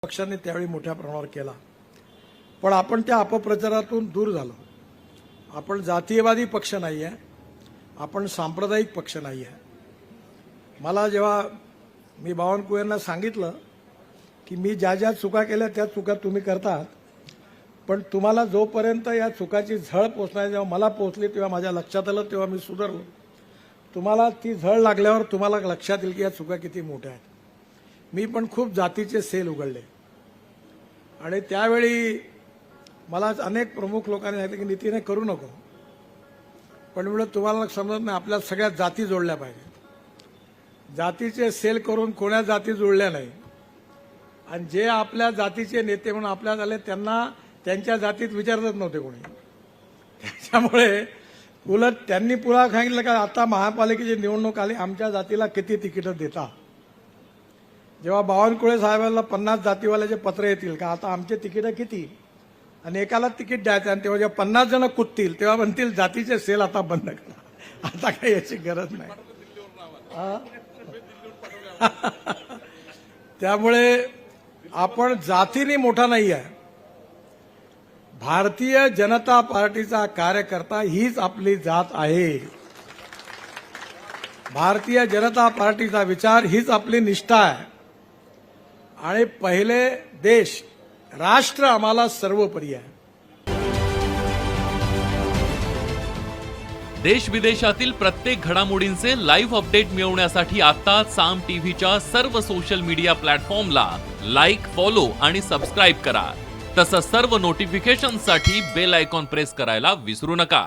पक्षाने त्यावेळी मोठ्या प्रमाणावर केला, पण आपण त्या अपप्रचारातून दूर झालो. आपण जातीयवादी पक्ष नाही आहे, आपण सांप्रदायिक पक्ष नाही आहे. मला जेव्हा मी बावनकुळेंना सांगितलं की मी ज्या ज्या चुका केल्या त्या चुका तुम्ही करतात, पण तुम्हाला जोपर्यंत या चुकाची झळ पोचणार, जेव्हा मला पोचली तेव्हा माझ्या लक्षात आलं, तेव्हा मी सुधारलो. तुम्हाला ती झळ लागल्यावर तुम्हाला लक्षात येईल की या चुका किती मोठ्या आहेत. मी पण खूप जातीचे सेल उघडले आणि त्यावेळी मला अनेक प्रमुख लोकांनी सांगितलं की नितीने करू नको, पण म्हणलं तुम्हाला समजत नाही, आपल्या सगळ्या जाती जोडल्या पाहिजे. जातीचे सेल करून कोणा जाती जोडल्या नाही, आणि जे आपल्या जातीचे नेते म्हणून आपल्यात आले त्यांना त्यांच्या जातीत विचारतच नव्हते कोणी. त्याच्यामुळे उलट त्यांनी पुन्हा सांगितलं का आता महापालिकेची निवडणूक आली, आमच्या जातीला किती तिकीटं देता. जेव्हा बावनकुळे साहेबांना 50 जातीवाल्याचे पत्र येतील का आता आमचे तिकीटं किती आणि एकाला तिकीट द्यायचं, आणि तेव्हा जेव्हा 50 जण कुदतील तेव्हा म्हणतील जातीचे सेल आता बंद करा. आता काही याची गरज नाही. त्यामुळे आपण जातीने मोठा नाही आहे. भारतीय जनता पार्टीचा कार्यकर्ता हीच आपली जात आहे. भारतीय जनता पार्टीचा विचार हीच आपली निष्ठा आहे. आणि पहिले देश राष्ट्र आम्हाला सर्वोपरी आहे. देश विदेशातील प्रत्येक घडामोडींचे लाईव्ह अपडेट मिळवण्यासाठी आता साम टीव्हीच्या सर्व सोशल मीडिया प्लॅटफॉर्मला लाईक, फॉलो आणि सबस्क्राईब करा. तसंच सर्व नोटिफिकेशनसाठी बेल आयकॉन प्रेस करायला विसरू नका.